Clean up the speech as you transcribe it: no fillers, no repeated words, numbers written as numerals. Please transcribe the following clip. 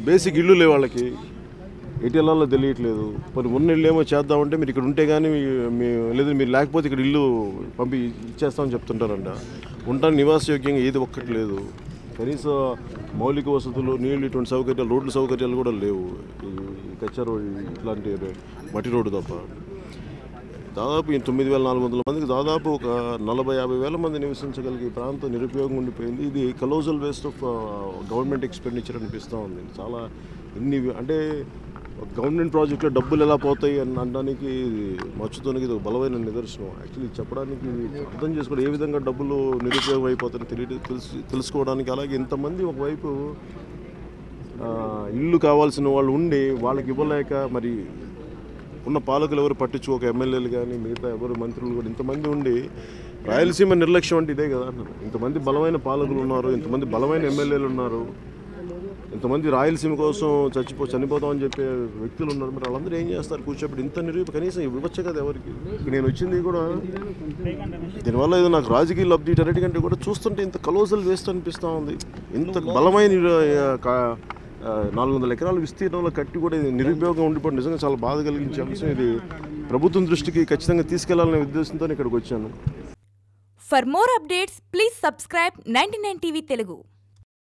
Basic ఇల్లు లేవు వాళ్ళకి, ఎటు వెళ్ళాలో తెలియట్లేదు. మరి ఉన్న ఇల్లు ఏమో చేద్దామంటే మీరు ఇక్కడ ఉంటే కానీ లేదు మీరు లేకపోతే ఇక్కడ ఇల్లు ఇచ్చేస్తామని చెప్తుంటారంట. ఉండడానికి నివాసయోగ్యంగా ఏది ఒక్కటి లేదు. కనీసం మౌలిక వసతులు, నీళ్ళు, ఇటువంటి సౌకర్యాలు, రోడ్ల సౌకర్యాలు కూడా లేవు. ఈ కచ్చా రోడ్ ఇట్లాంటి మట్టి రోడ్డు తప్ప. దాదాపు 9,400 మందికి దాదాపు ఒక 40-50 వేల మంది నివసించగలిగే ప్రాంతం నిరుపయోగం ఉండిపోయింది. ఇది కలోజల్ వేస్ట్ ఆఫ్ గవర్నమెంట్ ఎక్స్పెండిచర్ అనిపిస్తూ ఉంది. చాలా అంటే గవర్నమెంట్ ప్రాజెక్టులో డబ్బులు ఎలా పోతాయి అని అనడానికి మచ్చుతోనికి ఇది ఒక బలమైన నిదర్శనం. యాక్చువల్లీ చెప్పడానికి అర్థం చేసుకోవడం, ఏ విధంగా డబ్బులు నిరుపయోగం అయిపోతాయని తెలుసుకోవడానికి. అలాగే ఇంతమంది ఒకవైపు ఇల్లు కావాల్సిన వాళ్ళు ఉండి వాళ్ళకి ఇవ్వలేక, మరి ఉన్న పాలకులు ఎవరు పట్టించుకోక, ఎమ్మెల్యేలు కానీ మిగతా ఎవరు మంత్రులు కూడా ఇంతమంది ఉండి, రాయలసీమ నిర్లక్ష్యం అంటే ఇదే కదా అంటారు. ఇంతమంది బలమైన పాలకులు ఉన్నారు, ఇంతమంది బలమైన ఎమ్మెల్యేలు ఉన్నారు, ఇంతమంది రాయలసీమ కోసం చనిపోతామని చెప్పే వ్యక్తులు ఉన్నారు. మరి వాళ్ళందరూ ఏం చేస్తారు? కూర్చోబెట్టి ఇంత కనీసం ఇవ్వచ్చు కదా ఎవరికి. నేను వచ్చింది కూడా దీనివల్ల ఏదో నాకు రాజకీయ లబ్ధి అన్నిటికంటే కూడా చూస్తుంటే ఇంత కలోజల్ వేస్ట్ అనిపిస్తూ ఉంది. ఇంత బలమైన 400 ఎకరాల విస్తీర్ణంలో కట్టి కూడా నిరుపయోగం ఉండిపోవడం నిజంగా చాలా బాధ కలిగించే అంశం. ఇది ప్రభుత్వం దృష్టికి ఖచ్చితంగా తీసుకెళ్లాలనే ఉద్దేశంతో ఇక్కడికి వచ్చాను. For more updates please subscribe 99 TV Telugu.